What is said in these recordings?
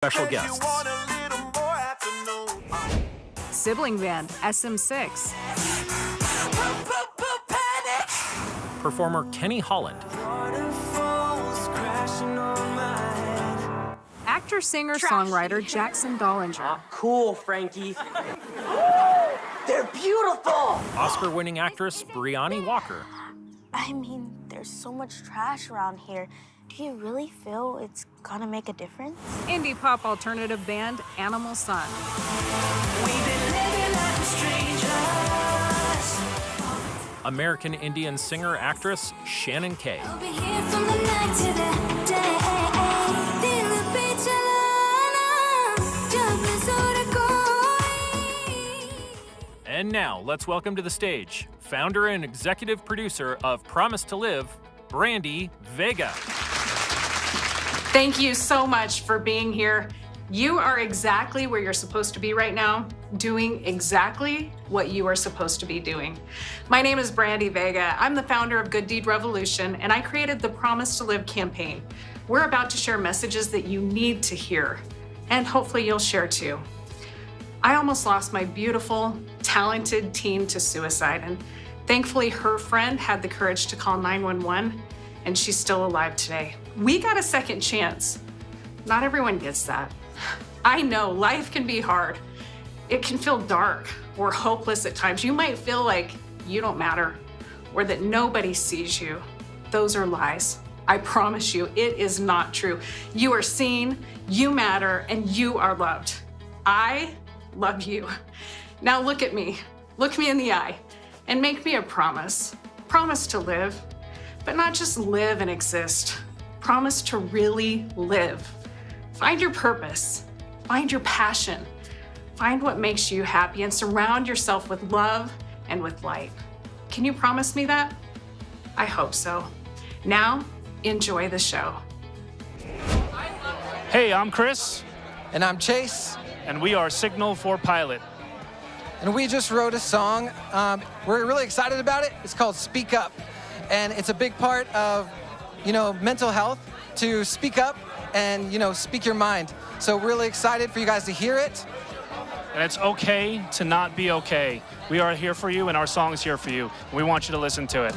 special guests. Sibling band SM6. Performer Kenny Holland. Actor, singer, songwriter Jackson Dollinger. Cool, Frankie. They're beautiful! Oscar-winning actress Brianni Walker. I mean, there's so much trash around here. Do you really feel it's gonna make a difference? Indie pop alternative band Animal Sun. We've been living like strangers. American Indian singer-actress Shannon Kaye. I'll be here from the night to the day. And now, let's welcome to the stage, founder and executive producer of Promise to Live, Brandy Vega. Thank you so much for being here. You are exactly where you're supposed to be right now, doing exactly what you are supposed to be doing. My name is Brandy Vega. I'm the founder of Good Deed Revolution, and I created the Promise to Live campaign. We're about to share messages that you need to hear, and hopefully you'll share too. I almost lost my beautiful, talented teen to suicide, and thankfully her friend had the courage to call 911, and she's still alive today. We got a second chance. Not everyone gets that. I know life can be hard. It can feel dark or hopeless at times. You might feel like you don't matter or that nobody sees you. Those are lies. I promise you, it is not true. You are seen, you matter, and you are loved. I love you. Now look at me in the eye, and make me a promise. Promise to live, but not just live and exist. Promise to really live. Find your purpose, find your passion, find what makes you happy, and surround yourself with love and with light. Can you promise me that? I hope so. Now, enjoy the show. Hey, I'm Chris. And I'm Chase. And we are Signal for Pilot. And we just wrote a song. We're really excited about it. It's called Speak Up. And it's a big part of, mental health, to speak up and, speak your mind. So really excited for you guys to hear it. And it's okay to not be okay. We are here for you, and our song is here for you. And we want you to listen to it.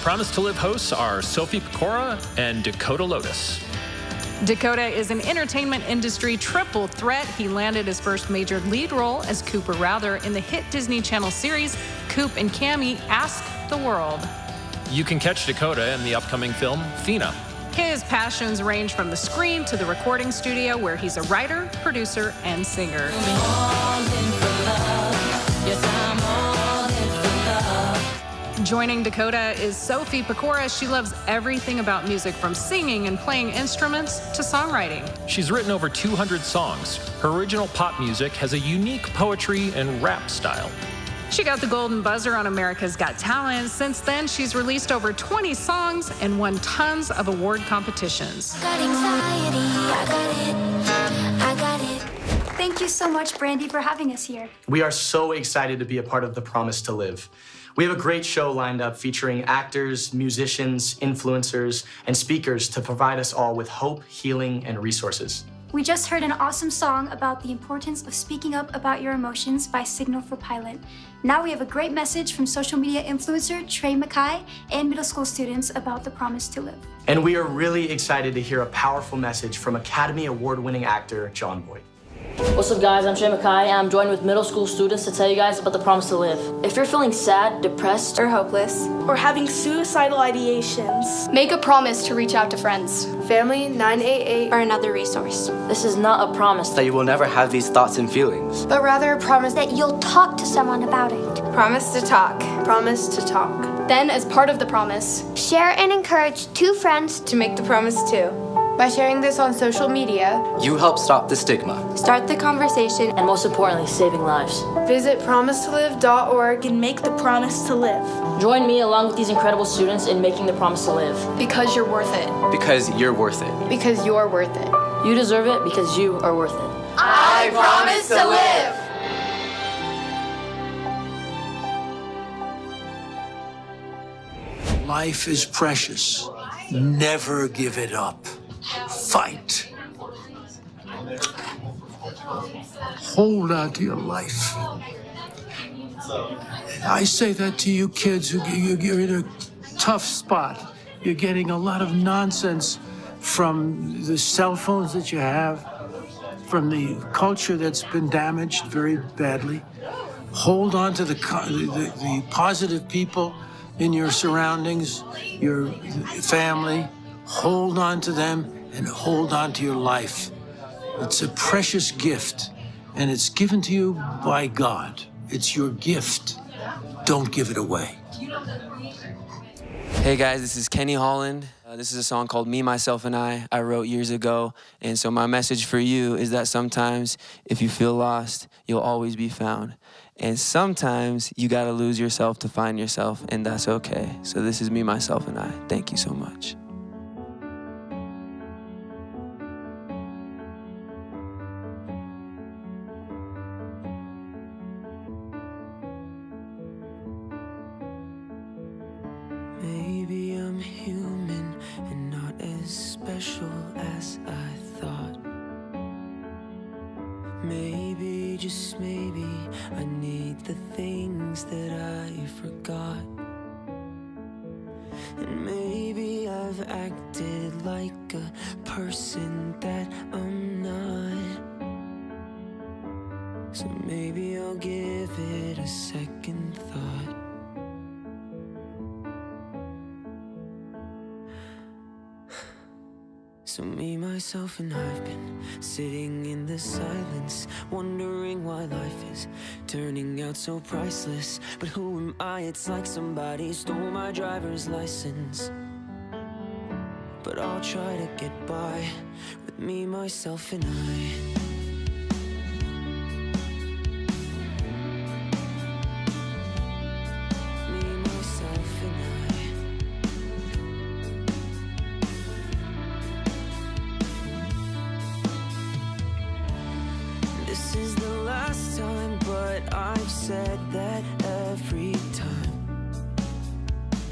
Promise to Live hosts are Sophie Pecora and Dakota Lotus. Dakota is an entertainment industry triple threat. He landed his first major lead role as Cooper Rather in the hit Disney Channel series Coop and Cammy Ask the World. You can catch Dakota in the upcoming film Fina. His passions range from the screen to the recording studio, where he's a writer, producer, and singer. Joining Dakota is Sophie Pecora. She loves everything about music, from singing and playing instruments to songwriting. She's written over 200 songs. Her original pop music has a unique poetry and rap style. She got the golden buzzer on America's Got Talent. Since then, she's released over 20 songs and won tons of award competitions. Got anxiety, I got it. Thank you so much, Brandy, for having us here. We are so excited to be a part of the Promise to Live. We have a great show lined up featuring actors, musicians, influencers, and speakers to provide us all with hope, healing, and resources. We just heard an awesome song about the importance of speaking up about your emotions by Signal for Pilot. Now we have a great message from social media influencer Trey Mackay and middle school students about the Promise to Live. And we are really excited to hear a powerful message from Academy Award-winning actor John Boyd. What's up, guys? I'm Trey Mackay, and I'm joined with middle school students to tell you guys about the Promise to Live. If you're feeling sad, depressed, or hopeless, or having suicidal ideations, make a promise to reach out to friends, family, 988, or another resource. This is not a promise that you will never have these thoughts and feelings, but rather a promise that you'll talk to someone about it. Promise to talk. Promise to talk. Then, as part of the promise, share and encourage 2 friends to make the promise too. By sharing this on social media, you help stop the stigma, start the conversation, and most importantly, saving lives. Visit promisetolive.org and make the promise to live. Join me along with these incredible students in making the promise to live. Because you're worth it. Because you're worth it. Because you're worth it. You deserve it because you are worth it. I promise to live. Life is precious. Never give it up. Fight. Hold on to your life. I say that to you kids who you're in a tough spot. You're getting a lot of nonsense from the cell phones that you have, from the culture that's been damaged very badly. Hold on to the positive people in your surroundings, your family. Hold on to them and hold on to your life. It's a precious gift, and it's given to you by God. It's your gift. Don't give it away. Hey guys, this is Kenny Holland. This is a song called Me, Myself, and I wrote years ago. And so my message for you is that sometimes if you feel lost, you'll always be found. And sometimes you gotta lose yourself to find yourself, and that's okay. So this is Me, Myself, and I. Thank you so much. Maybe I'm human and not as special as I thought. Maybe, just maybe, I need the things that I forgot. And maybe I've acted like a person that I'm not. So maybe I'll give it a second thought. So me, myself, and I've been sitting in the silence, wondering why life is turning out so priceless. But who am I? It's like somebody stole my driver's license. But I'll try to get by with me, myself, and I. This is the last time, but I've said that every time.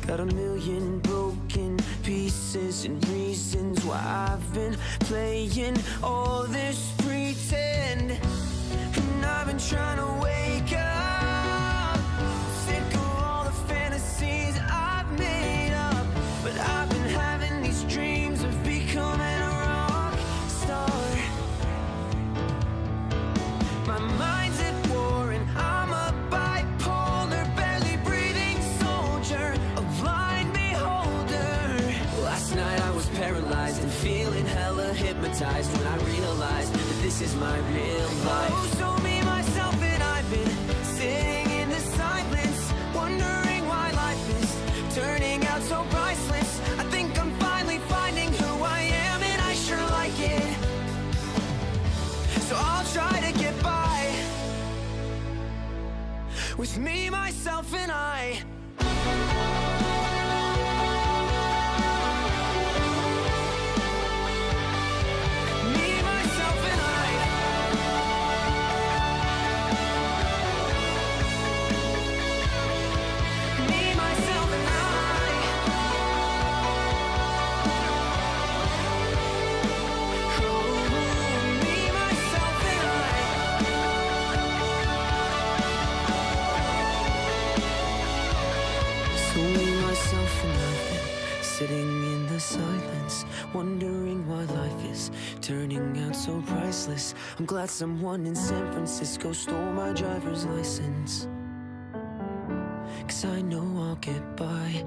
Got a million broken pieces and reasons why I've been playing all this pretend. And I've been trying to wake up, sick of all the fantasies I've made up. was paralyzed and feeling hella hypnotized when I realized that this is my real life. Oh, so me, myself, and I've been sitting in the silence, wondering why life is turning out so priceless. I think I'm finally finding who I am, and I sure like it. So I'll try to get by with me, myself, and I. Sitting in the silence, wondering why life is turning out so priceless. I'm glad someone in San Francisco stole my driver's license, 'cause I know I'll get by.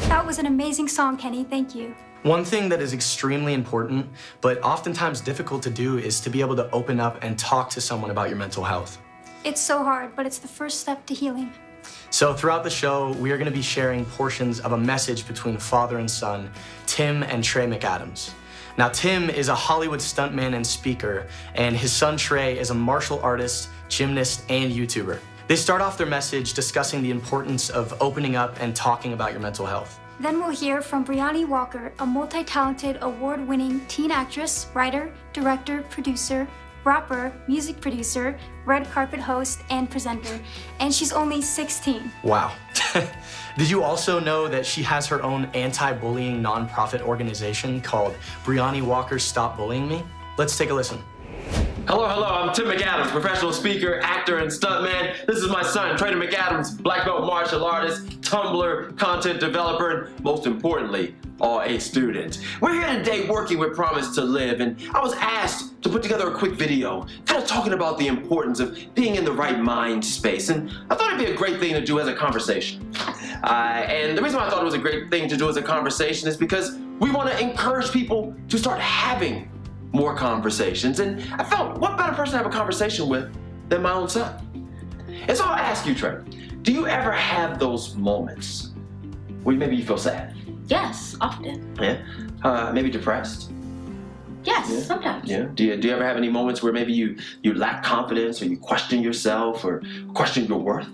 That was an amazing song, Kenny. Thank you. One thing that is extremely important, but oftentimes difficult to do, is to be able to open up and talk to someone about your mental health. It's so hard, but it's the first step to healing. So throughout the show, we are going to be sharing portions of a message between father and son, Tim and Trey McAdams. Now, Tim is a Hollywood stuntman and speaker, and his son Trey is a martial artist, gymnast, and YouTuber. They start off their message discussing the importance of opening up and talking about your mental health. Then we'll hear from Brianni Walker, a multi-talented, award-winning teen actress, writer, director, producer, rapper, music producer, red carpet host, and presenter. And she's only 16. Wow. Did you also know that she has her own anti-bullying nonprofit organization called Brianni Walker Stop Bullying Me? Let's take a listen. Hello, I'm Tim McAdams, professional speaker, actor, and stuntman. This is my son, Trey McAdams, black belt martial artist, Tumblr, content developer, and most importantly, a student. We're here today working with Promise to Live, and I was asked to put together a quick video, kind of talking about the importance of being in the right mind space, and I thought it'd be a great thing to do as a conversation. And the reason why I thought it was a great thing to do as a conversation is because we want to encourage people to start having more conversations, and I felt, what better person to have a conversation with than my own son? And so I'll ask you, Trey, do you ever have those moments where maybe you feel sad? Yes, often. Yeah? Maybe depressed? Yes, sometimes. Yeah. Do you ever have any moments where maybe you lack confidence, or you question yourself, or question your worth?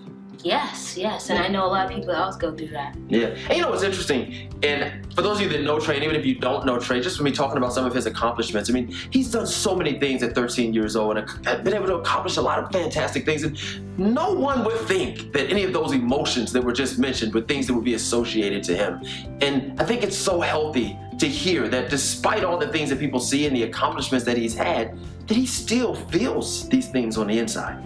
Yes, and I know a lot of people that always go through that. Yeah, and you know what's interesting, and for those of you that know Trey, and even if you don't know Trey, just from me talking about some of his accomplishments, I mean, he's done so many things at 13 years old and been able to accomplish a lot of fantastic things, and no one would think that any of those emotions that were just mentioned were things that would be associated to him. And I think it's so healthy to hear that despite all the things that people see and the accomplishments that he's had, that he still feels these things on the inside.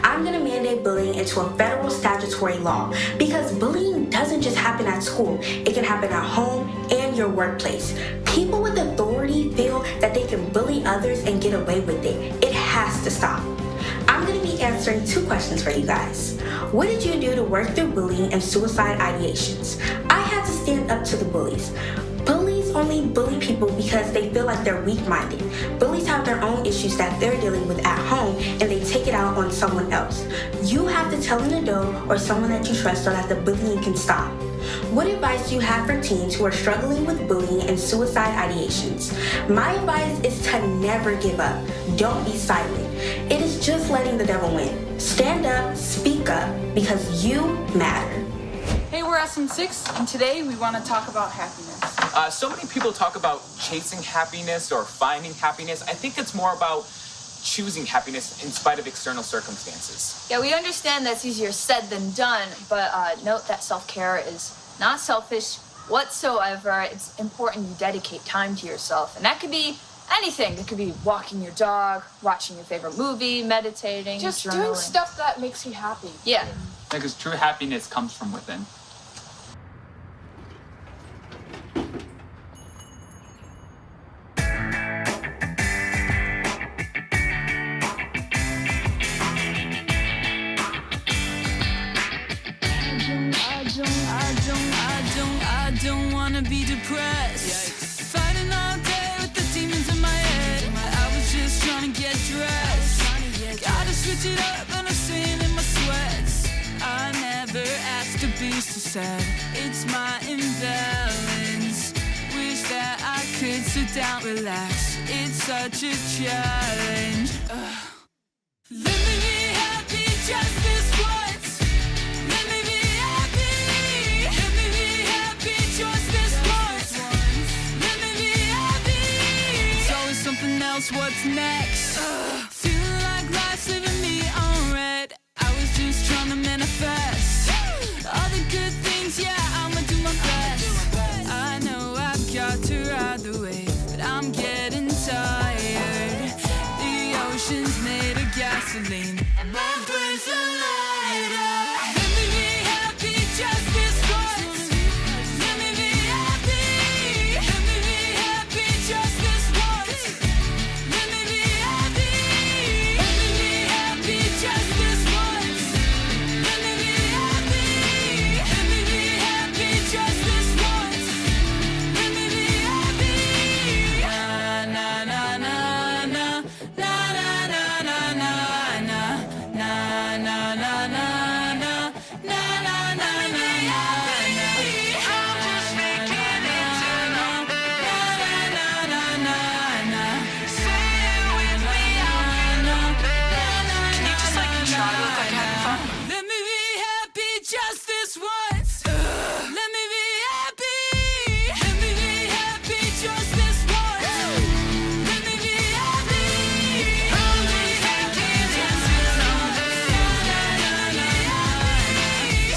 I'm gonna mandate bullying into a federal statutory law, because bullying doesn't just happen at school. It can happen at home and your workplace. People with authority feel that they can bully others and get away with it. It has to stop. I'm gonna be answering 2 questions for you guys. What did you do to work through bullying and suicide ideations? I had to stand up to the bullies. Bullies only bully people because they feel like they're weak-minded. Bullies have their own issues that they're dealing with at home, and they take it out on someone else. You have to tell an adult or someone that you trust so that the bullying can stop. What advice do you have for teens who are struggling with bullying and suicide ideations? My advice is to never give up. Don't be silent. It is just letting the devil win. Stand up, speak up, because you matter. Hey, we're SM6, and today we want to talk about happiness. So many people talk about chasing happiness or finding happiness. I think it's more about choosing happiness in spite of external circumstances. Yeah, we understand that's easier said than done, but note that self-care is not selfish whatsoever. It's important you dedicate time to yourself, and that could be anything. It could be walking your dog, watching your favorite movie, meditating, just journaling. doing stuff that makes you happy. Yeah. Because true happiness comes from within. don't wanna be depressed. Fighting all day with the demons in my head. I was just trying to get dressed. Gotta switch it up, but I'm staying in my sweats. I never asked to be so sad. It's my imbalance. Wish that I could sit down, relax. It's such a challenge. Let me be happy just this once. Let me be happy. Let me be happy just this once. Let me be happy. It's always something else. What's next? Feeling like life's leaving me on red. I was just trying to manifest all the good things. Yeah, I'ma do my best. I know I've got to ride the wave, but I'm getting tired. The ocean's made of gasoline, and my brain's a lighter. Let me be happy just this once. Let me be happy. Let me be happy just this once. Let me be happy. Let me be happy just this once. Let me be happy. Let me be happy just this once. Let me be happy. Na na na na na na na na na na na na na na na na na na na na. I'm just making it to know. Na na na na na. Say it with me out now. Can you just like try to look like having fun? Let me be happy just this once. Let me be happy. Let me be happy just this once. Let me be happy. I'm just making it to know. Na na na na.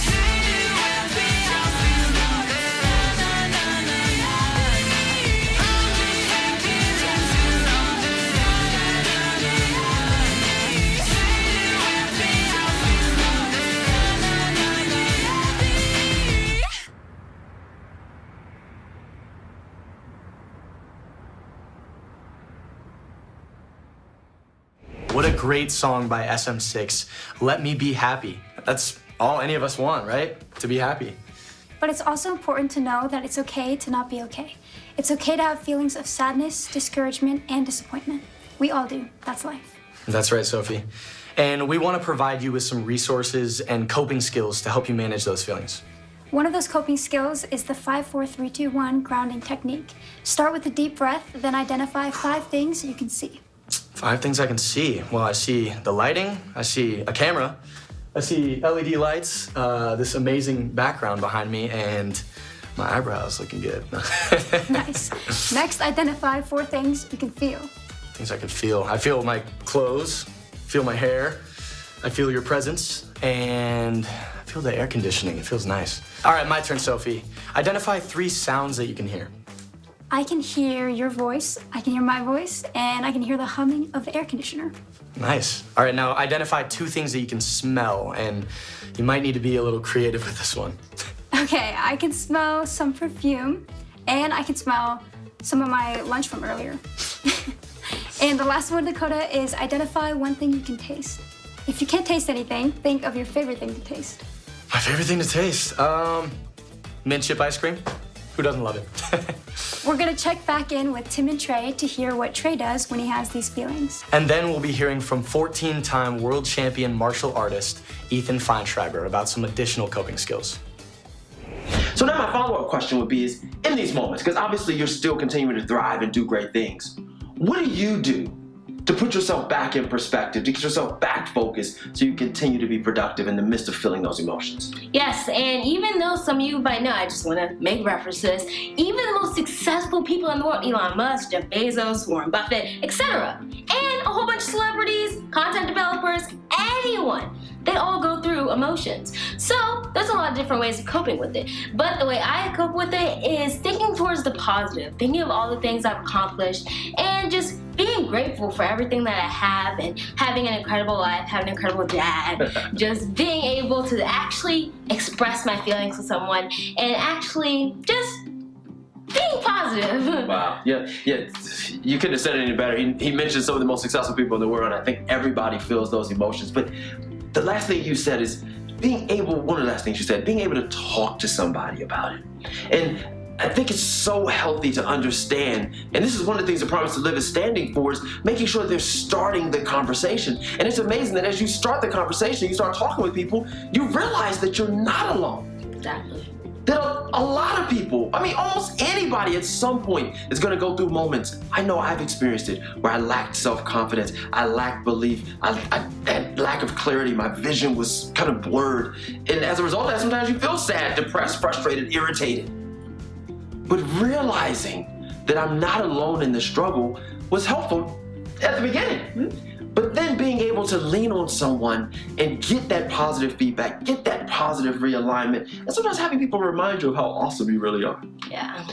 Say it with me out now. Na na na na. I'm just making it to know. Na na na na. Say it with me out now. Na na na na. What a great song by SM6. Let me be happy. That's all any of us want, right? To be happy. But it's also important to know that it's okay to not be okay. It's okay to have feelings of sadness, discouragement, and disappointment. We all do. That's life. That's right, Sophie. And we want to provide you with some resources and coping skills to help you manage those feelings. One of those coping skills is the 5-4-3-2-1 grounding technique. Start with a deep breath, then identify 5 things you can see. 5 things I can see. Well, I see the lighting, I see a camera, I see LED lights, this amazing background behind me, and my eyebrows looking good. Nice. Next, identify 4 things you can feel. Things I can feel. I feel my clothes, feel my hair, I feel your presence, and I feel the air conditioning. It feels nice. All right, my turn, Sophie. Identify 3 sounds that you can hear. I can hear your voice, I can hear my voice, and I can hear the humming of the air conditioner. Nice. All right, now identify 2 things that you can smell, and you might need to be a little creative with this one. Okay, I can smell some perfume, and I can smell some of my lunch from earlier. And the last one, Dakota, is identify 1 thing you can taste. If you can't taste anything, think of your favorite thing to taste. My favorite thing to taste? Mint chip ice cream. Who doesn't love it? We're gonna check back in with Tim and Trey to hear what Trey does when he has these feelings. And then we'll be hearing from 14-time world champion martial artist Ethan Feinschreiber about some additional coping skills. So now my follow-up question would be is, in these moments, because obviously you're still continuing to thrive and do great things, what do you do to put yourself back in perspective, to get yourself back focused so you continue to be productive in the midst of feeling those emotions? Yes, and even though some of you might know, I just want to make references, even the most successful people in the world, Elon Musk, Jeff Bezos, Warren Buffett, etc., and a whole bunch of celebrities, content developers, anyone, they all go through emotions. So there's a lot of different ways of coping with it. But the way I cope with it is thinking towards the positive, thinking of all the things I've accomplished, and just being grateful for everything that I have, and having an incredible life, having an incredible dad, just being able to actually express my feelings to someone, and actually just being positive. Wow, yeah, you couldn't have said it any better. He mentioned some of the most successful people in the world, and I think everybody feels those emotions. But the last thing you said is being able, one of the last things you said, being able to talk to somebody about it. And I think it's so healthy to understand, and this is one of the things the Promise to Live is standing for, is making sure they're starting the conversation. And it's amazing that as you start the conversation, you start talking with people, you realize that you're not alone. Exactly. That a lot of people, I mean, almost anybody at some point is gonna go through moments. I know I've experienced it, where I lacked self-confidence, I lacked belief, I had lack of clarity, my vision was kind of blurred. And as a result of that, sometimes you feel sad, depressed, frustrated, irritated. But realizing that I'm not alone in the struggle was helpful at the beginning. But then being able to lean on someone and get that positive feedback, get that positive realignment, and sometimes having people remind you of how awesome you really are. Yeah.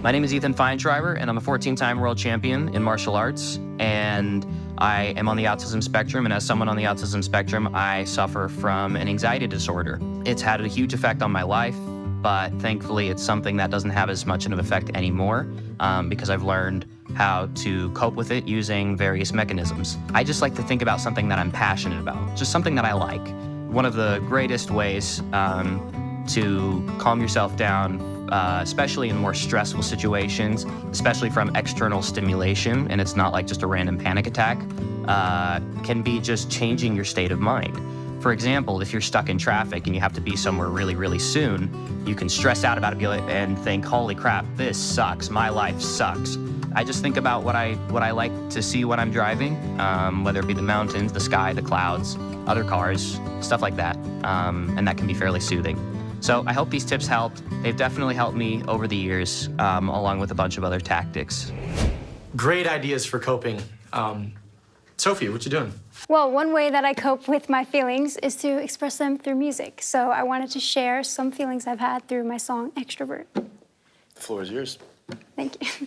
My name is Ethan Feinschreiber, and I'm a 14-time world champion in martial arts. And I am on the autism spectrum, and as someone on the autism spectrum, I suffer from an anxiety disorder. It's had a huge effect on my life, but thankfully it's something that doesn't have as much of an effect anymore because I've learned how to cope with it using various mechanisms. I just like to think about something that I'm passionate about, just something that I like. One of the greatest ways to calm yourself down, especially in more stressful situations, especially from external stimulation, and it's not like just a random panic attack, can be just changing your state of mind. For example, if you're stuck in traffic and you have to be somewhere really, really soon, you can stress out about it and think, holy crap, this sucks, my life sucks. I just think about what I like to see when I'm driving, whether it be the mountains, the sky, the clouds, other cars, stuff like that, and that can be fairly soothing. So I hope these tips helped. They've definitely helped me over the years, along with a bunch of other tactics. Great ideas for coping. Sophie, what you doing? Well, one way that I cope with my feelings is to express them through music. So I wanted to share some feelings I've had through my song, Extrovert. The floor is yours. Thank you.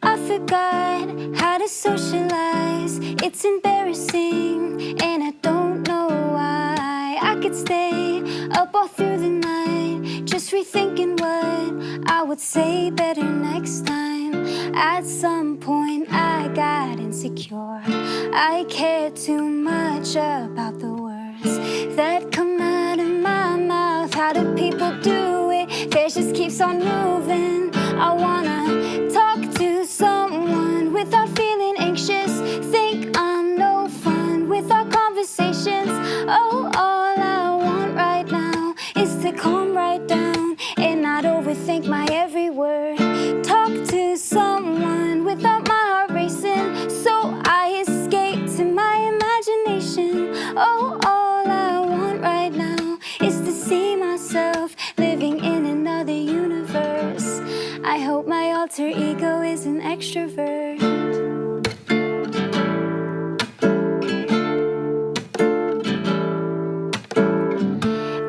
I forgot how to socialize. It's embarrassing, and I don't know why. I could stay up all through the night, just rethinking what I would say better next time. At some point I got insecure. I cared too much about the words that come out of my mouth. How do people do it? Face just keeps on moving. I wanna talk to someone without feeling anxious. Think I'm no fun with our conversations. Oh, all I want right now is to calm right down and not overthink my every word. Talk to someone without my heart racing, so I escape to my imagination. Oh, all I want right now is to see myself living in another universe. I hope my alter ego is an extrovert.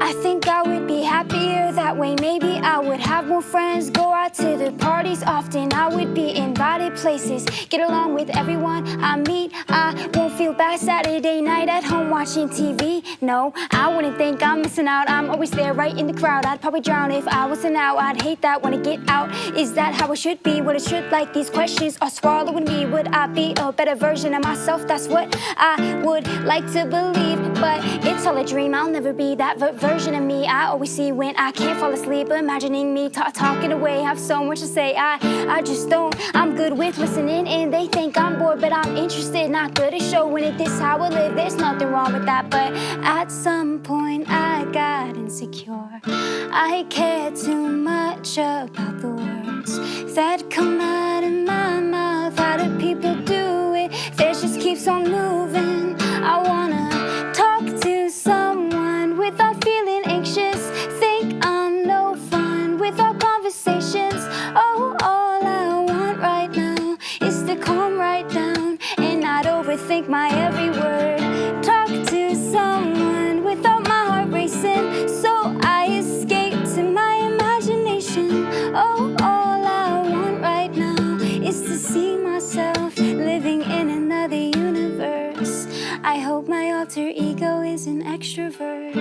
I think I would be happier that way. Maybe I would have more friends, go out to the parties often. I would be invited places, get along with everyone I meet. I won't feel bad Saturday night at home watching TV. No, I wouldn't think I'm missing out. I'm always there right in the crowd. I'd probably drown if I wasn't out. I'd hate that, wanna get out. Is that how it should be? What it should like? These questions are swallowing me. Would I be a better version of myself? That's what I would like to believe, but it's all a dream. I'll never be that version of me I always see when I can't fall asleep. Imagining me talking away, have so much to say. I just don't. I'm good with listening, and they think I'm bored, but I'm interested. Not good at showing it. This how I live. There's nothing wrong with that, but at some point I got insecure. I cared too much about the words that come out of my mouth. How do people do it? This just keeps on moving. I wanna talk to someone without feeling anxious. Think I'm no fun with our conversations. Oh, all I want right now is to calm right down and not overthink my every word. Talk to someone without my heart racing, so I escape to my imagination. Oh, all I want right now is to see myself living in another universe. I hope my alter ego is an extrovert.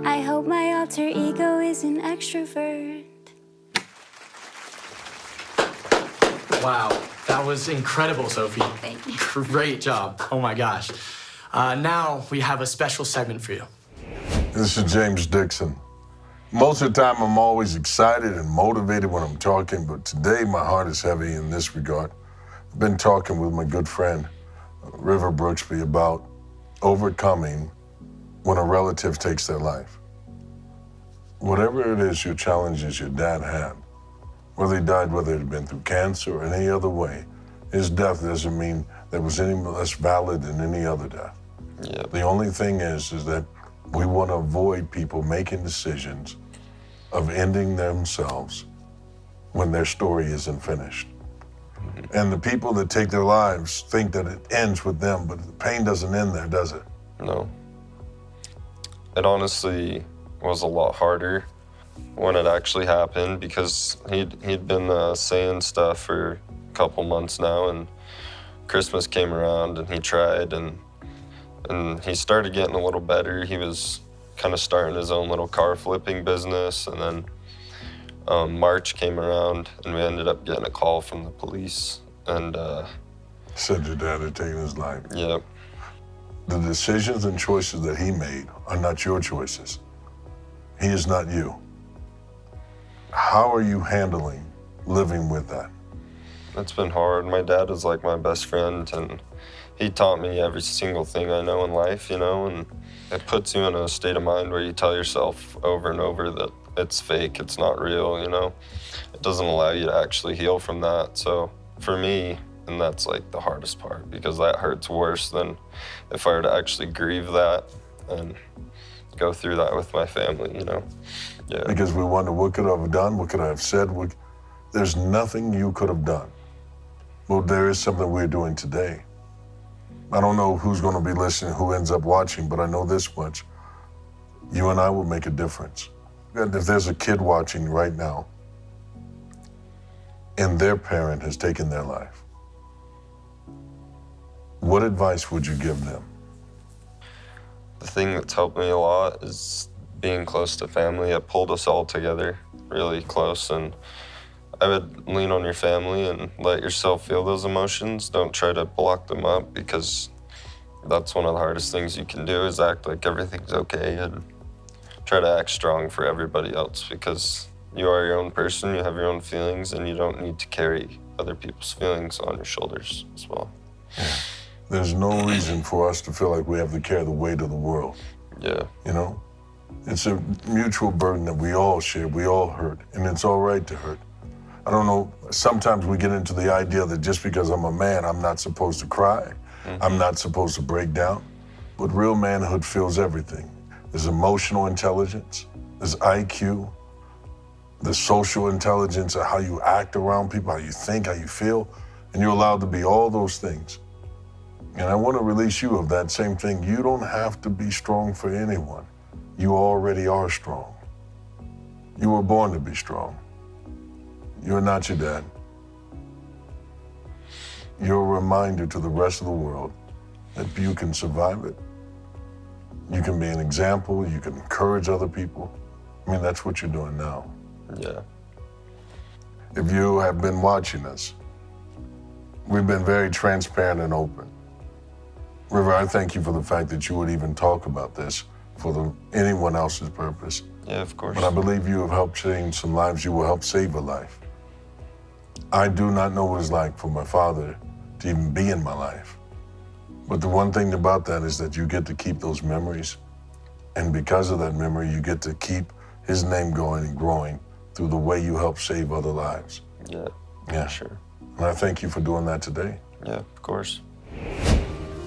I hope my alter ego is an extrovert. Wow, that was incredible, Sophie. Thank you. Great job. Oh my gosh. Now we have a special segment for you. This is James Dixon. Most of the time, I'm always excited and motivated when I'm talking, but today my heart is heavy in this regard. I've been talking with my good friend, River Brooksby, about overcoming when a relative takes their life. Whatever it is, your challenges your dad had, whether he died, whether it had been through cancer or any other way, his death doesn't mean that was any less valid than any other death. The only thing is that we want to avoid people making decisions of ending themselves when their story isn't finished. And the people that take their lives think that it ends with them, but the pain doesn't end there, does it? No. It honestly was a lot harder when it actually happened because he'd been saying stuff for a couple months now, and Christmas came around and he tried and he started getting a little better. He was kind of starting his own little car flipping business, and then March came around and we ended up getting a call from the police and said your dad had taken his life. Yep. The decisions and choices that he made are not your choices. He is not you. How are you handling living with that? It's been hard. My dad is like my best friend, and he taught me every single thing I know in life, you know, and it puts you in a state of mind where you tell yourself over and over that it's fake, it's not real, you know. It doesn't allow you to actually heal from that. So for me, and that's like the hardest part, because that hurts worse than if I were to actually grieve that and go through that with my family, you know. Yeah. Because we wonder, what could I have done? What could I have said? There's nothing you could have done. Well, there is something we're doing today. I don't know who's going to be listening, who ends up watching, but I know this much. You and I will make a difference. And if there's a kid watching right now and their parent has taken their life, what advice would you give them? The thing that's helped me a lot is being close to family. It pulled us all together really close, and I would lean on your family and let yourself feel those emotions. Don't try to block them up, because that's one of the hardest things you can do, is act like everything's okay and try to act strong for everybody else, because you are your own person, you have your own feelings, and you don't need to carry other people's feelings on your shoulders as well. Yeah. There's no reason for us to feel like we have to carry the weight of the world. Yeah. You know? It's a mutual burden that we all share, we all hurt, and it's all right to hurt. I don't know, sometimes we get into the idea that just because I'm a man, I'm not supposed to cry. I'm not supposed to break down. But real manhood feels everything. There's emotional intelligence, there's IQ, there's social intelligence of how you act around people, how you think, how you feel, and you're allowed to be all those things. And I want to release you of that same thing. You don't have to be strong for anyone. You already are strong. You were born to be strong. You're not your dad. You're a reminder to the rest of the world that you can survive it. You can be an example, you can encourage other people. I mean, that's what you're doing now. Yeah. If you have been watching us, we've been very transparent and open. River, I thank you for the fact that you would even talk about this for anyone else's purpose. Yeah, of course. But I believe you have helped change some lives. You will help save a life. I do not know what it's like for my father to even be in my life. But the one thing about that is that you get to keep those memories. And because of that memory, you get to keep his name going and growing through the way you help save other lives. Yeah, sure. And I thank you for doing that today. Yeah, of course.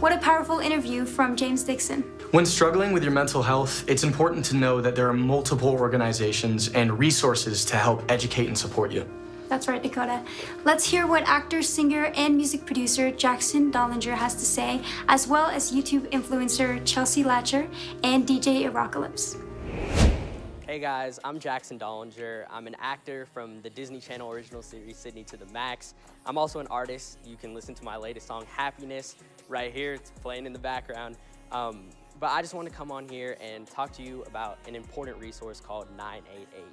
What a powerful interview from James Dixon. When struggling with your mental health, it's important to know that there are multiple organizations and resources to help educate and support you. That's right, Dakota. Let's hear what actor, singer, and music producer Jackson Dollinger has to say, as well as YouTube influencer Chelsea Latcher and DJ Apocalypse. Hey guys, I'm Jackson Dollinger. I'm an actor from the Disney Channel original series Sydney to the Max. I'm also an artist. You can listen to my latest song, Happiness, right here. It's playing in the background. But I just want to come on here and talk to you about an important resource called 988.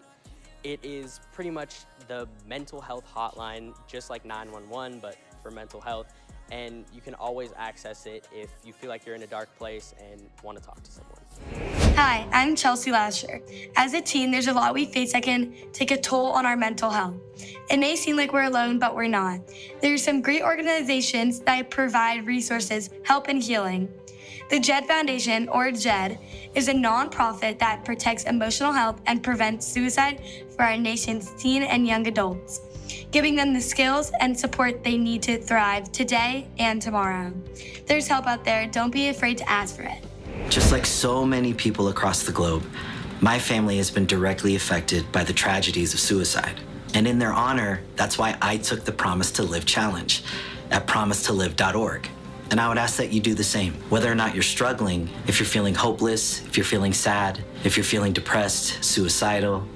It is pretty much the mental health hotline, just like 911, but for mental health. And you can always access it if you feel like you're in a dark place and want to talk to someone. Hi, I'm Chelsea Lasher. As a teen, there's a lot we face that can take a toll on our mental health. It may seem like we're alone, but we're not. There are some great organizations that provide resources, help, and healing. The JED Foundation, or JED, is a nonprofit that protects emotional health and prevents suicide for our nation's teen and young adults, giving them the skills and support they need to thrive today and tomorrow. There's help out there. Don't be afraid to ask for it. Just like so many people across the globe, my family has been directly affected by the tragedies of suicide. And in their honor, that's why I took the Promise to Live challenge at promisetolive.org. And I would ask that you do the same. Whether or not you're struggling, if you're feeling hopeless, if you're feeling sad, if you're feeling depressed, suicidal,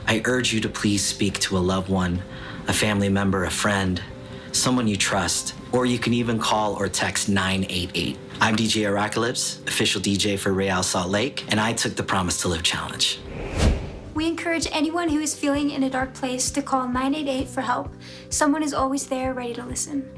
I urge you to please speak to a loved one, a family member, a friend, someone you trust, or you can even call or text 988. I'm DJ Aracalypse, official DJ for Real Salt Lake, and I took the Promise to Live challenge. We encourage anyone who is feeling in a dark place to call 988 for help. Someone is always there ready to listen.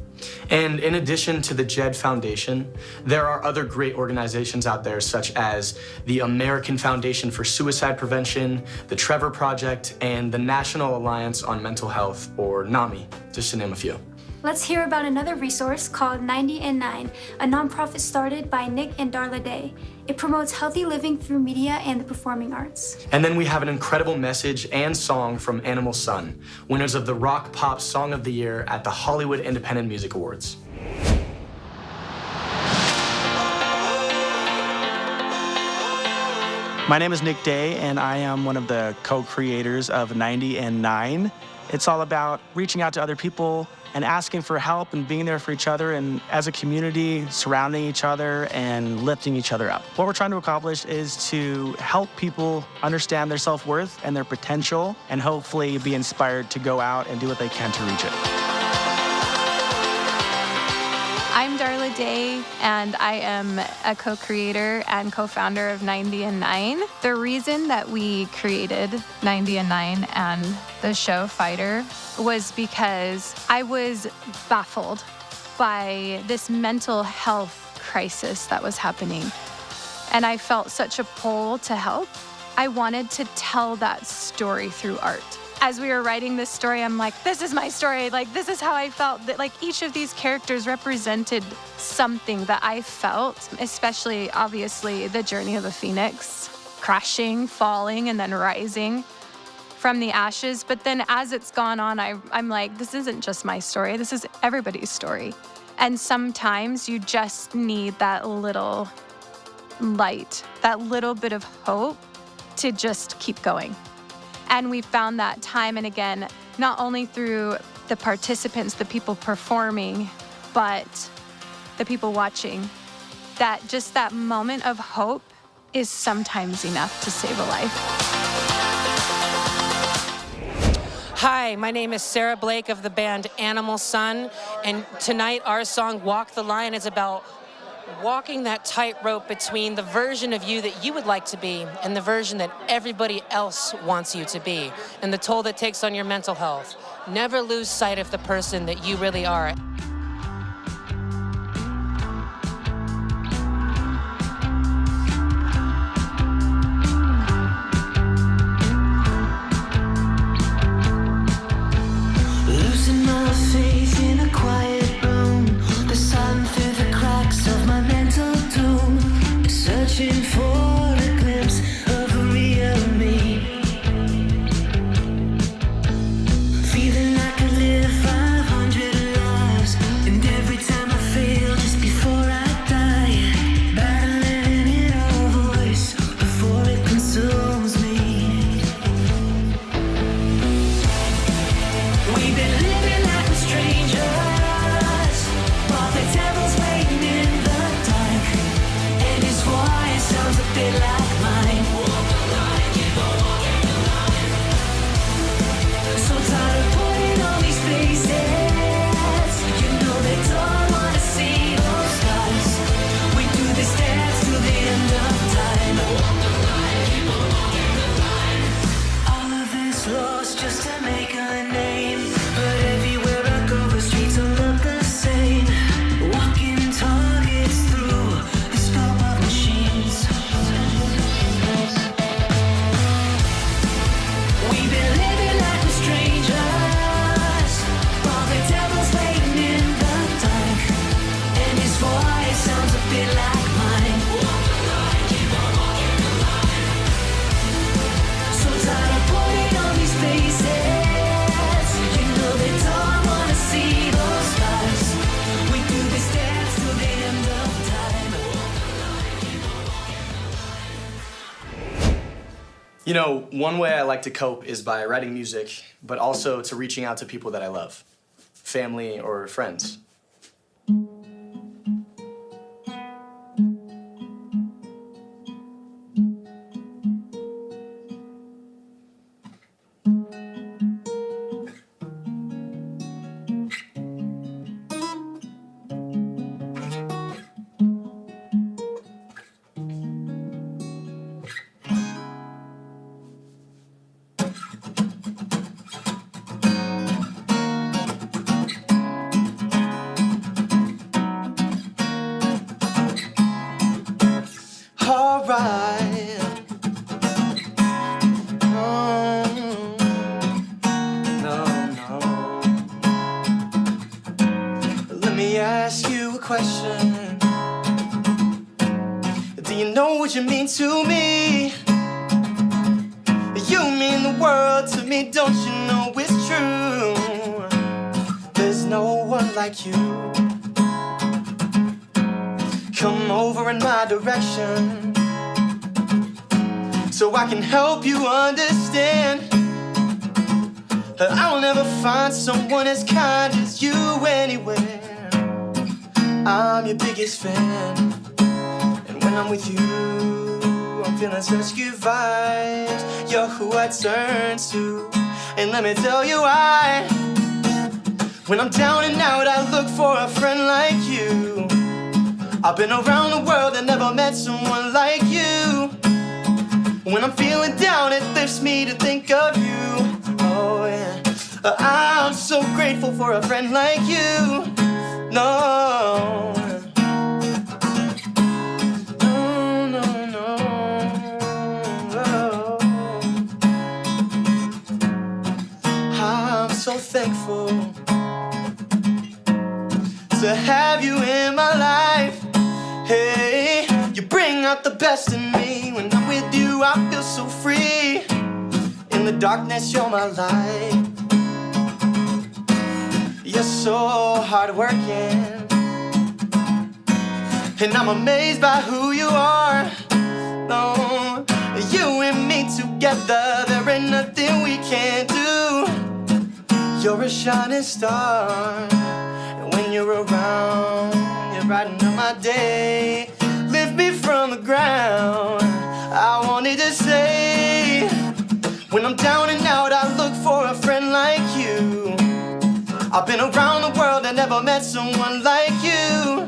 And in addition to the JED Foundation, there are other great organizations out there such as the American Foundation for Suicide Prevention, the Trevor Project, and the National Alliance on Mental Health, or NAMI, just to name a few. Let's hear about another resource called 90 and 9, a nonprofit started by Nick and Darla Day. It promotes healthy living through media and the performing arts. And then we have an incredible message and song from Animal Sun, winners of the Rock Pop Song of the Year at the Hollywood Independent Music Awards. My name is Nick Day, and I am one of the co-creators of 90 and 9. It's all about reaching out to other people and asking for help and being there for each other, and as a community, surrounding each other and lifting each other up. What we're trying to accomplish is to help people understand their self-worth and their potential, and hopefully be inspired to go out and do what they can to reach it. I'm Darla Day, and I am a co-creator and co-founder of 90 and 9. The reason that we created 90 and 9 and the show Fighter was because I was baffled by this mental health crisis that was happening. And I felt such a pull to help. I wanted to tell that story through art. As we were writing this story, I'm like, this is my story. Like, this is how I felt. That, like, each of these characters represented something that I felt, especially, obviously, the journey of a phoenix, crashing, falling, and then rising from the ashes. But then as it's gone on, I'm like, this isn't just my story. This is everybody's story. And sometimes you just need that little light, that little bit of hope to just keep going. And we found that time and again, not only through the participants, the people performing, but the people watching, that just that moment of hope is sometimes enough to save a life. Hi, my name is Sarah Blake of the band Animal Sun, and tonight our song Walk the Line is about walking that tightrope between the version of you that you would like to be and the version that everybody else wants you to be, and the toll that takes on your mental health. Never lose sight of the person that you really are. Losing my faith in a quiet room, the sun through the cracks of my mental tomb, searching for a glimpse of a real me. Feeling like I live 500 lives, and every time I fail just before I die, battling in a voice before it consumes me. We've been living like we're strangers, but the devil's waiting in the dark, and his voice sounds a bit like mine. So tired of putting on these faces, you know they don't wanna see those scars. We do this dance till the end of time. All of this lost. lost just to make a name. But everywhere I go, the streets all look the same. Walking targets through the scope of machines. We've been living like we're strangers, while the devil's waiting in the dark. And his voice sounds a bit like mine. Walk the line, keep on walking the line. So tired of putting on these faces. You know they don't wanna see those scars. We do this dance till the end of time. You know, one way I like to cope is by writing music, but also to reaching out to people that I love, family or friends. Alright. No. Let me ask you a question. Do you know what you mean to me? You mean the world to me, don't you know it's true? There's no one like you. Come over in my direction so I can help you understand that I'll never find someone as kind as you anywhere. I'm your biggest fan, and when I'm with you, I'm feeling such good vibes. You're who I turn to, and let me tell you why. When I'm down and out, I look for a friend like you. I've been around the world and never met someone like you. When I'm feeling down, it lifts me to think of you. Oh yeah, I'm so grateful for a friend like you. No. I'm so thankful to have you in my life. Hey, you bring out the best in me. When I'm with you, I feel so free. In the darkness, you're my light. You're so hardworking, and I'm amazed by who you are. No, you and me together, there ain't nothing we can't do. You're a shining star, and when you're around, you're brighten up my day. Lift me from the ground. I wanted to say, when I'm down and out, I look for a friend like you. I've been around the world and never met someone like you.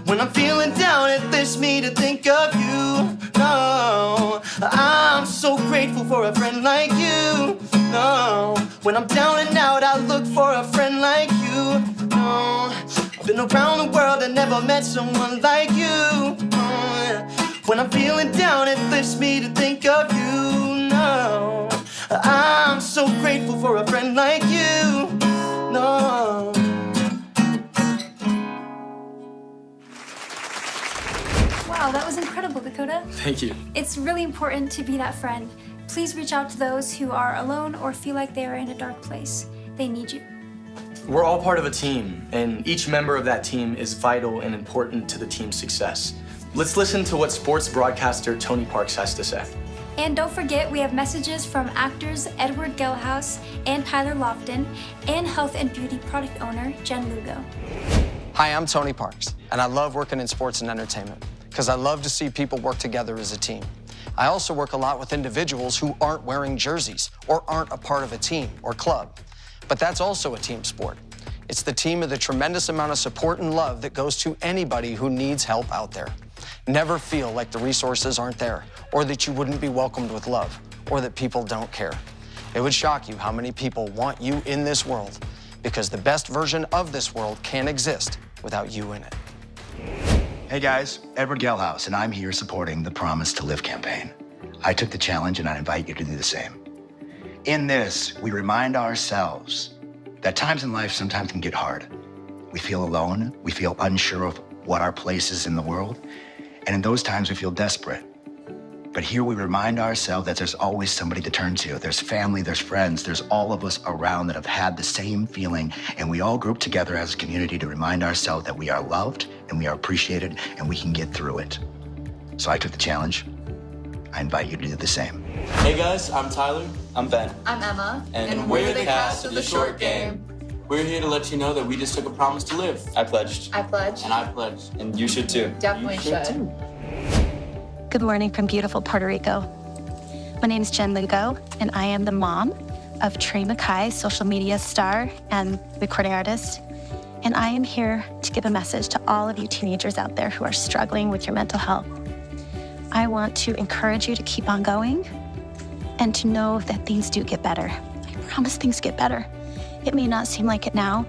When I'm feeling down, it lifts me to think of you. No, I'm so grateful for a friend like you. No, when I'm down and out, I look for a friend like you. No, I've been around the world and never met someone like you. No, when I'm feeling down, it lifts me to think of you. No, I'm so grateful for a friend like you. No. Wow, that was incredible, Dakota. Thank you. It's really important to be that friend. Please reach out to those who are alone or feel like they are in a dark place. They need you. We're all part of a team, and each member of that team is vital and important to the team's success. Let's listen to what sports broadcaster Tony Parks has to say. And don't forget, we have messages from actors Edward Gelhaus and Tyler Lofton, and health and beauty product owner Jen Lugo. Hi, I'm Tony Parks, and I love working in sports and entertainment because I love to see people work together as a team. I also work a lot with individuals who aren't wearing jerseys or aren't a part of a team or club. But that's also a team sport. It's the team of the tremendous amount of support and love that goes to anybody who needs help out there. Never feel like the resources aren't there, or that you wouldn't be welcomed with love, or that people don't care. It would shock you how many people want you in this world, because the best version of this world can't exist without you in it. Hey guys, Edward Gelhaus, and I'm here supporting the Promise to Live campaign. I took the challenge and I invite you to do the same. In this, we remind ourselves that times in life sometimes can get hard. We feel alone, we feel unsure of what our place is in the world, and in those times we feel desperate. But here we remind ourselves that there's always somebody to turn to. There's family, there's friends, there's all of us around that have had the same feeling, and we all group together as a community to remind ourselves that we are loved and we are appreciated and we can get through it. So I took the challenge. I invite you to do the same. Hey guys, I'm Tyler. I'm Ben. I'm Emma. And we're the cast of The Short Game. We're here to let you know that we just took a promise to live. I pledged. I pledge. And I pledged. And you should too. Definitely should. Good morning from beautiful Puerto Rico. My name is Jen Lugo, and I am the mom of Trey McKay, social media star and recording artist. And I am here to give a message to all of you teenagers out there who are struggling with your mental health. I want to encourage you to keep on going and to know that things do get better. I promise things get better. It may not seem like it now,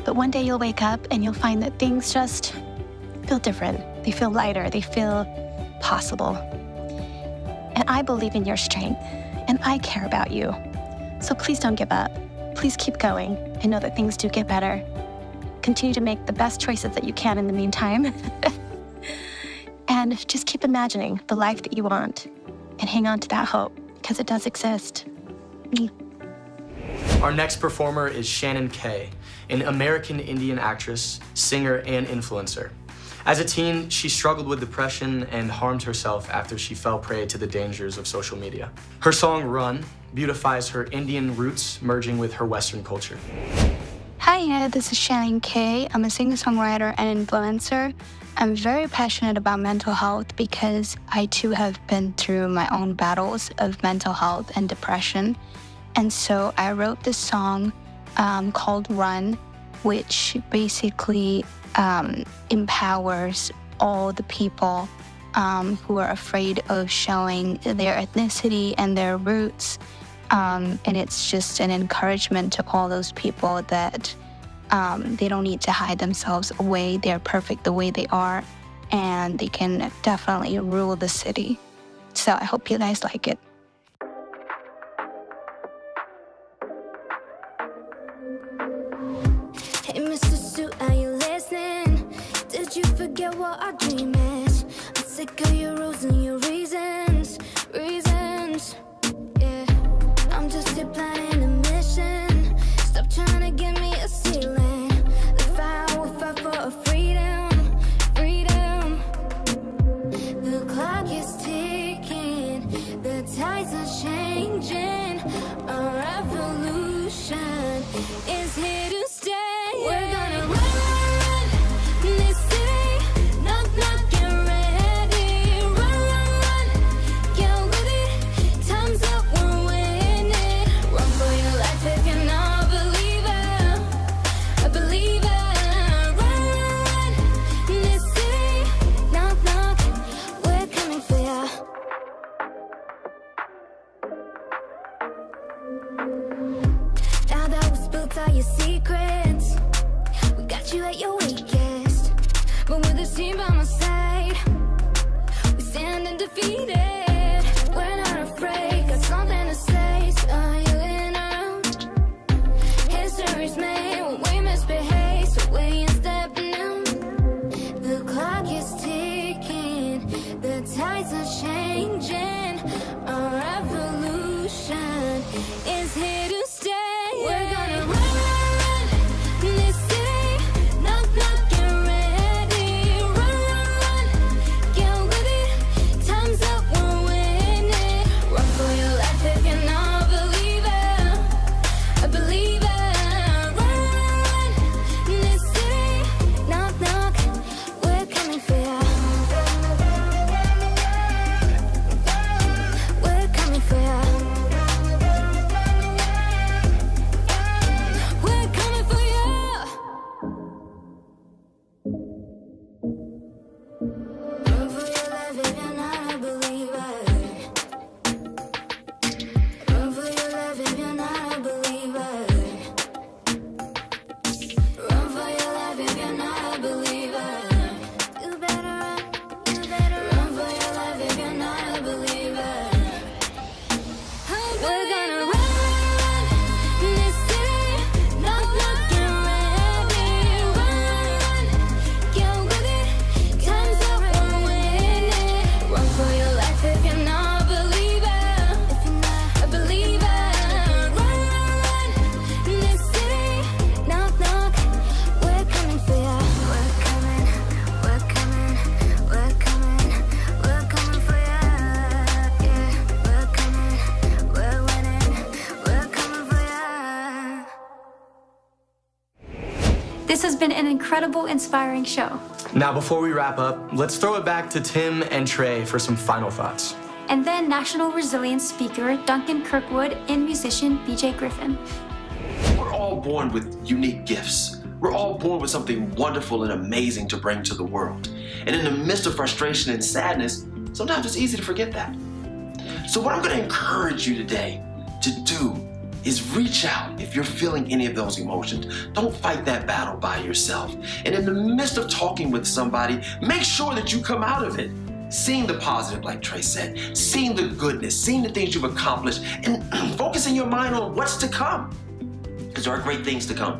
but one day you'll wake up and you'll find that things just feel different. They feel lighter, they feel possible. And I believe in your strength, and I care about you. So please don't give up. Please keep going and know that things do get better. Continue to make the best choices that you can in the meantime. And just keep imagining the life that you want and hang on to that hope, because it does exist. Our next performer is Shannon Kay, an American Indian actress, singer, and influencer. As a teen, she struggled with depression and harmed herself after she fell prey to the dangers of social media. Her song, Run, beautifies her Indian roots merging with her Western culture. Hi, this is Shannon Kay. I'm a singer-songwriter and influencer. I'm very passionate about mental health because I too have been through my own battles of mental health and depression. And so I wrote this song called Run, which basically empowers all the people who are afraid of showing their ethnicity and their roots. And it's just an encouragement to all those people that they don't need to hide themselves away. They're perfect the way they are, and they can definitely rule the city. So I hope you guys like it. Hey, Mr. Suit, are you listening? Did you forget what our dream is? I'm sick of your rules and your reasons. Yeah, I'm just here planning a mission. Stop trying to give me a ceiling. The fire will fight for a freedom. The clock is ticking. The tides are changing. Our revolution is here to stay. We're gonna run this city. Knock, knock, get ready. Run, get with it. Time's up, we're winning. Run for your life if you're not a believer. Run this city. Knock, knock, we're coming for ya. Now that we've spilled all your secrets, we got you at your weakest. But with this team by my side, we stand undefeated. We're not afraid, got something to say. So are you in or out? History's made when we misbehave, so we ain't stepping out. The clock is ticking, the tides are changing. Our revolution is here to stay. We're gonna run this city. Knock, knock, get ready. Run, get with it. Time's up, we're This has been an incredible, inspiring show. Now, before we wrap up, let's throw it back to Tim and Trey for some final thoughts. And then National Resilience speaker Duncan Kirkwood and musician BJ Griffin. We're all born with unique gifts. We're all born with something wonderful and amazing to bring to the world. And in the midst of frustration and sadness, sometimes it's easy to forget that. So what I'm going to encourage you today to do is reach out if you're feeling any of those emotions. Don't fight that battle by yourself. And in the midst of talking with somebody, make sure that you come out of it seeing the positive, like Trey said, seeing the goodness, seeing the things you've accomplished, and focusing your mind on what's to come. Because there are great things to come.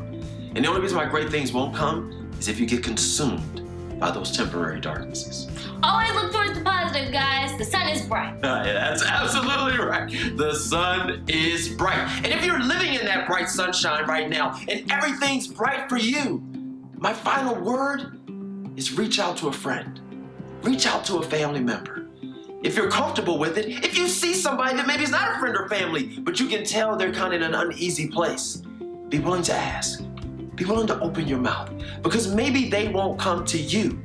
And the only reason why great things won't come is if you get consumed by those temporary darknesses. Always look towards the positive, guys. The sun is bright. Yeah, that's absolutely right. The sun is bright. And if you're living in that bright sunshine right now and everything's bright for you, my final word is reach out to a friend. Reach out to a family member. If you're comfortable with it, if you see somebody that maybe is not a friend or family, but you can tell they're kind of in an uneasy place, be willing to ask. Be willing to open your mouth, because maybe they won't come to you.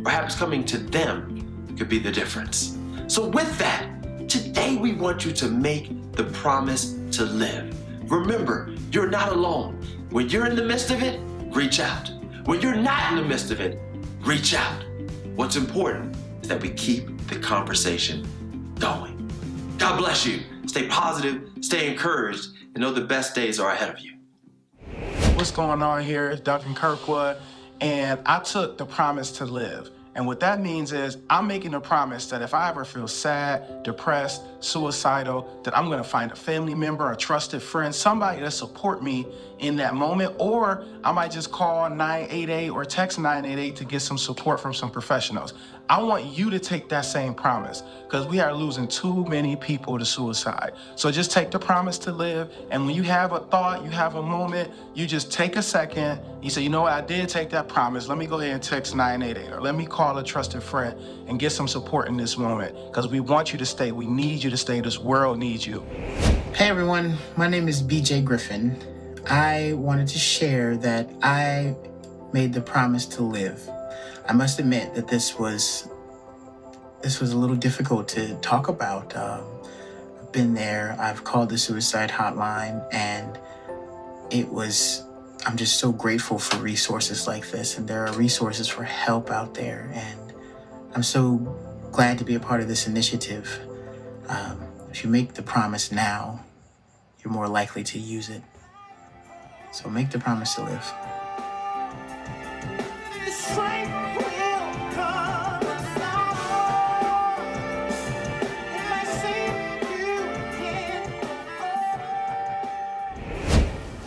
Perhaps coming to them could be the difference. So with that, today we want you to make the promise to live. Remember, you're not alone. When you're in the midst of it, reach out. When you're not in the midst of it, reach out. What's important is that we keep the conversation going. God bless you. Stay positive, stay encouraged, and know the best days are ahead of you. What's going on here? It's Duncan Kirkwood, and I took the promise to live. And what that means is I'm making a promise that if I ever feel sad, depressed, suicidal, that I'm gonna find a family member, a trusted friend, somebody to support me in that moment, or I might just call 988 or text 988 to get some support from some professionals. I want you to take that same promise, because we are losing too many people to suicide. So just take the promise to live, and when you have a thought, you have a moment, you just take a second, you say, you know what, I did take that promise, let me go ahead and text 988, or let me call a trusted friend and get some support in this moment, because we want you to stay, we need you to stay, this world needs you. Hey everyone, my name is BJ Griffin. I wanted to share that I made the promise to live. I must admit that this was a little difficult to talk about. I've been there, I've called the suicide hotline, and I'm just so grateful for resources like this, and there are resources for help out there, and I'm so glad to be a part of this initiative. If you make the promise now, you're more likely to use it. So make the promise to live.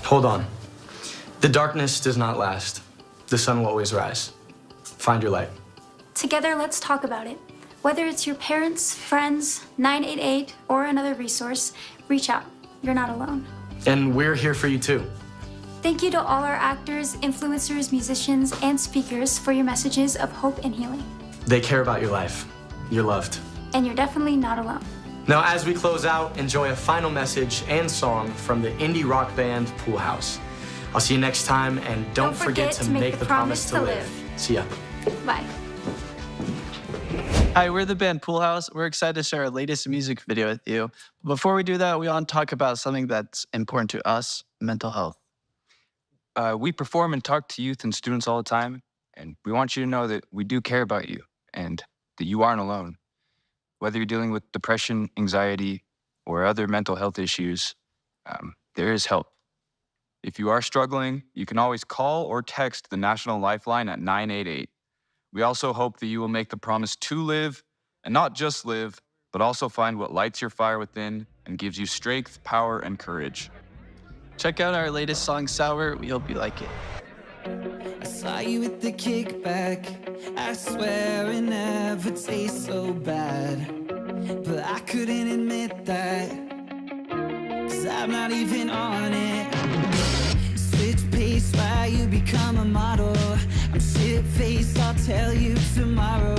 Hold on. The darkness does not last. The sun will always rise. Find your light. Together, let's talk about it. Whether it's your parents, friends, 988, or another resource, reach out. You're not alone. And we're here for you too. Thank you to all our actors, influencers, musicians, and speakers for your messages of hope and healing. They care about your life. You're loved. And you're definitely not alone. Now, as we close out, enjoy a final message and song from the indie rock band Pool House. I'll see you next time, and don't forget to make the promise to live. See ya. Bye. Hi, we're the band Pool House. We're excited to share our latest music video with you. Before we do that, we want to talk about something that's important to us, mental health. We perform and talk to youth and students all the time, and we want you to know that we do care about you and that you aren't alone. Whether you're dealing with depression, anxiety, or other mental health issues, there is help. If you are struggling, you can always call or text the National Lifeline at 988. We also hope that you will make the promise to live, and not just live, but also find what lights your fire within and gives you strength, power, and courage. Check out our latest song, Sour. We hope you like it. I saw you with the kickback. I swear it never tastes so bad, but I couldn't admit that, 'cause I'm not even on it. Switch pace while you become a model. I'm shit-faced, I'll tell you tomorrow.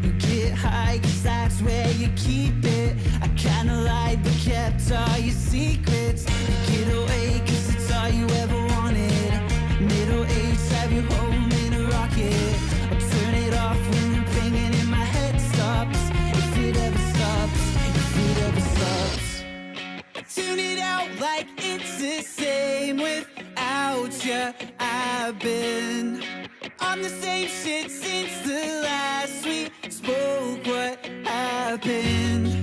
You get high 'cause that's where you keep it. I kinda lied but kept all your secrets. You get away 'cause it's all you ever wanted. Middle-aged the same without you. I've been on the same shit since the last we spoke. What happened?